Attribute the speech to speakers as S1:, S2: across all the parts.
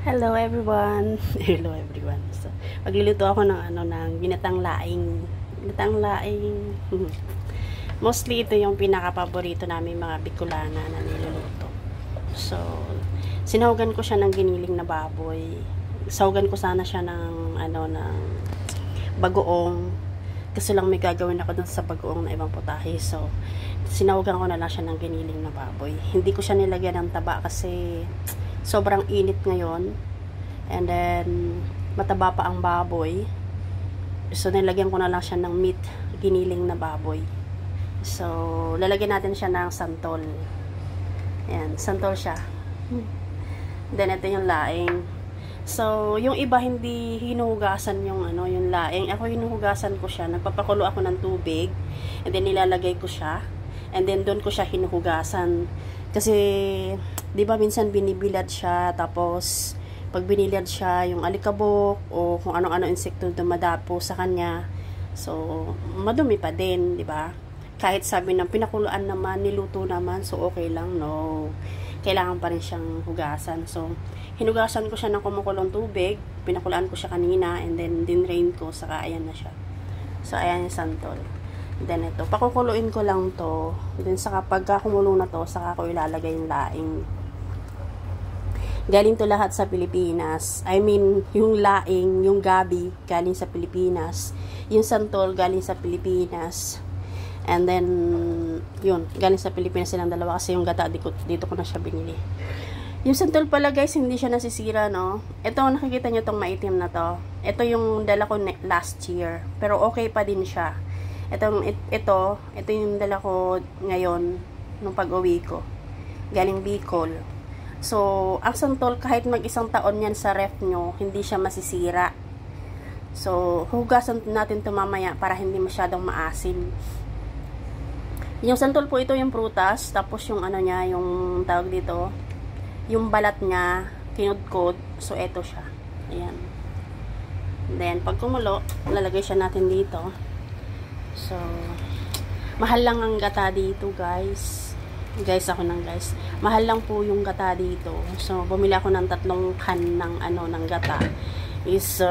S1: Hello everyone. Hello everyone. So, magluluto ako ng ginatang laing. Ginatang laing. Mostly ito yung pinaka-paborito namin mga Bicolana na niluluto. So, sinahugan ko siya ng giniling na baboy. Sahugan ko sana siya ng ng bagoong. Kasi lang may gagawin ako dun sa bagoong na ibang putahe. So, sinahugan ko na lang siya ng giniling na baboy. Hindi ko siya nilagyan ng taba kasi sobrang init ngayon. And then, mataba pa ang baboy. So, nilagyan ko na lang siya ng meat, giniling na baboy. So, lalagyan natin siya ng santol. Ayan, santol siya. Then, ito yung laing. So, yung iba hindi hinuhugasan yung yung laing. Ako hinuhugasan ko siya. Nagpapakulo ako ng tubig. And then, nilalagay ko siya. And then, doon ko siya hinuhugasan. Kasi, di ba minsan binibilad siya, tapos pag binilad siya, yung alikabok o kung ano-ano insekto dumadapo sa kanya, so madumi pa din, di ba? Kahit sabi ng pinakuluan naman, niluto naman, so okay lang, no. Kailangan pa rin siyang hugasan. So, hinugasan ko siya ng kumukulong tubig, pinakulaan ko siya kanina, and then dinrain ko, saka ayan na siya. So, ayan yung santol. Then ito, pakukuluin ko lang to. Then saka pagka kumulo na to, saka ko ilalagay yung laing. Galing to lahat sa Pilipinas. I mean, yung laing, yung gabi, galing sa Pilipinas. Yung santol, galing sa Pilipinas. And then, yun, galing sa Pilipinas silang dalawa kasi yung gata, dito ko na siya binili. Yung santol pala guys, hindi siya nasisira, no? Ito, nakikita nyo tong maitim na to. Ito yung dala ko last year. Pero okay pa din siya. Ito yung dala ko ngayon nung pag-uwi ko. Galing Bicol. So, ang santol kahit mag-isang taon yan sa ref nyo, hindi siya masisira. So, hugasan natin ito mamaya para hindi masyadong maasim. Yung santol po ito yung prutas, tapos yung niya, yung tawag dito, yung balat niya, kinudkod. So, ito siya. Ayan. Then, pag kumulo, lalagay siya natin dito. So, mahal lang ang gata dito, guys. Guys, mahal lang po yung gata dito. So, bumili ako ng 3 can ng ng gata. Is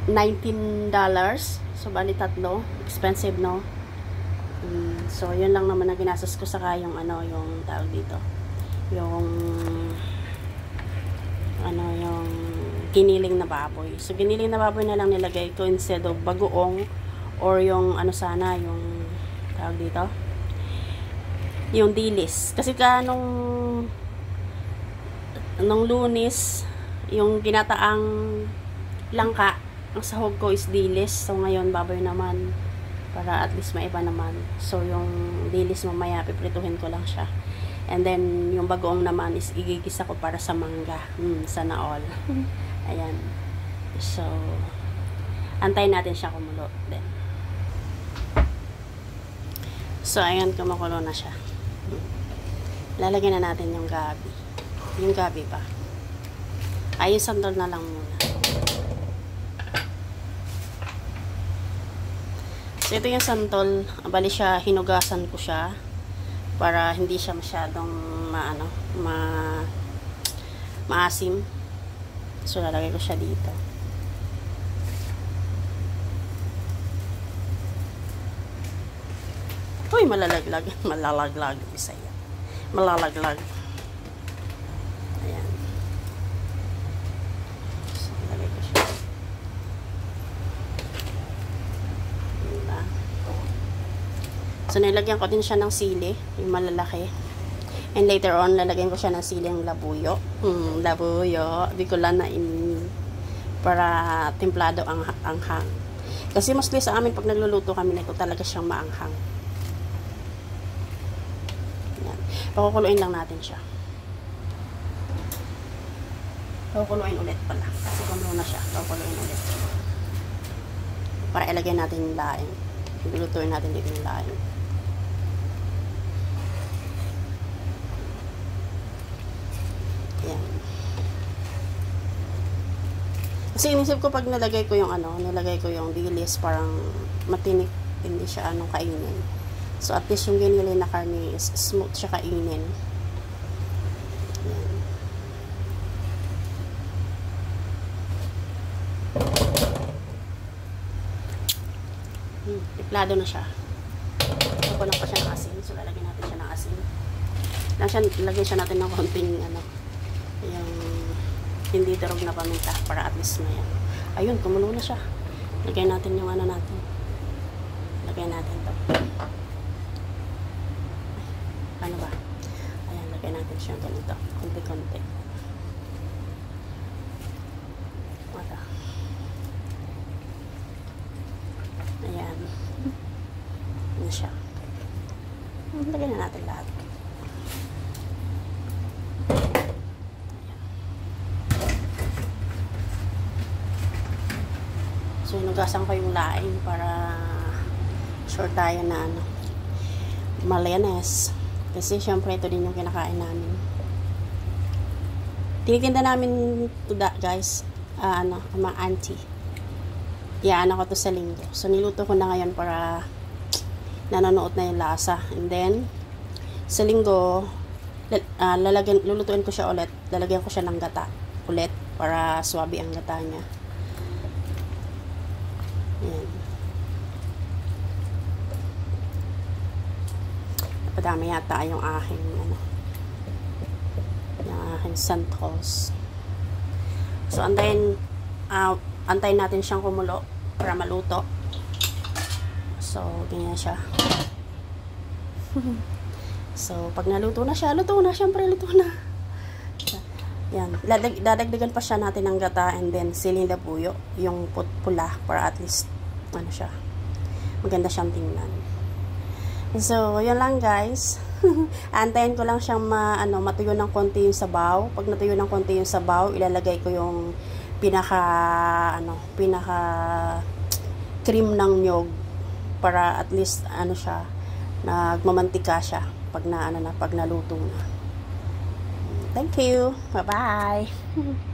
S1: $19. So, bali 3. Expensive, no? So, yun lang naman na ginastos ko, saka yung yung tawag dito. Yung yung giniling na baboy. So, giniling na baboy na lang nilagay ko instead of bagoong or yung sana, yung tawag dito, yung dilis. Kasi nung Lunes, yung ginataang langka, ang sahog ko is dilis. So, ngayon, baboy naman. Para at least maiba naman. So, yung dilis mamaya, piprituhin ko lang siya. And then, yung bagoong naman is igigisa ko para sa mangga. Sana all. Ayan. So, antayin natin siya kumulo. Then. So, ayan, kumukulo na siya. Lalagyan na natin yung gabi. Yung gabi pa. Ay, yung santol na lang muna. So, ito yung santol. Bali siya, hinugasan ko siya para hindi siya masyadong maasim. So, lalagay ko siya dito. Uy, malalaglag. Malalaglag. Bisaya. Malalaglag. Ayan. So, lalagay ko siya. Diba? So, nilagyan ko din siya ng sili. Yung malalaki. And later on, lalagyan ko siya ng siling labuyo. Labuyo. Bicolana para templado ang anghang. Kasi mostly sa amin, pag nagluluto kami nito, talaga siyang maanghang. Yan. Pakukuluin lang natin siya. Pakukuluin ulit pala. Kasi kumulo na siya. Pakukuluin ulit. Para ilagay natin yung laing. Lulutuin natin dito yung laing. Yan. Kasi inisip ko pag nilagay ko yung dilis, parang matinik, hindi siya kainin. So, at least yung ginili na karne is smooth siya kainin. Yan. Lado na siya. Kukunan pa siya ng asin. So, lalagyan natin siya ng asin. Lagyan siya natin ng konting, ano, yung hindi durog na paminta para at least na yan. Ayun, kumulo na siya. Lagyan natin yung ano natin. Lagyan natin to. Ano ba? Ayan, lagyan natin siya ganito. Konti-konti. Mata. Ayan. Ano siya. Lagyan na natin lahat. So, inugasan ko yung laing para sure tayo na ano, malinis. Kasi, syempre, ito din yung kinakain namin. Tinitinda namin to guys, mga auntie. Iyaan ako to sa linggo. So, niluto ko na ngayon para nanonood na yung lasa. And then, sa linggo, lulutuin ko siya ulit. Lalagyan ko siya ng gata ulit para swabe ang gata niya. Ayan. Napadami yata yung aking yung aking santos. So, antayin natin siyang kumulo para maluto. So, ganyan siya. So, pag naluto na siya, syempre luto na. Yan. Dadagdagan pa siya natin ng gata and then siling labuyo, yung pula, para at least, ano siya, maganda siyang tingnan. So, yun lang guys. Antayin ko lang siyang matuyo ng konti yung sabaw. Pag natuyo ng konti yung sabaw, ilalagay ko yung pinaka cream ng nyog para at least, siya, nagmamantika siya pag naluto na. Thank you. Bye-bye.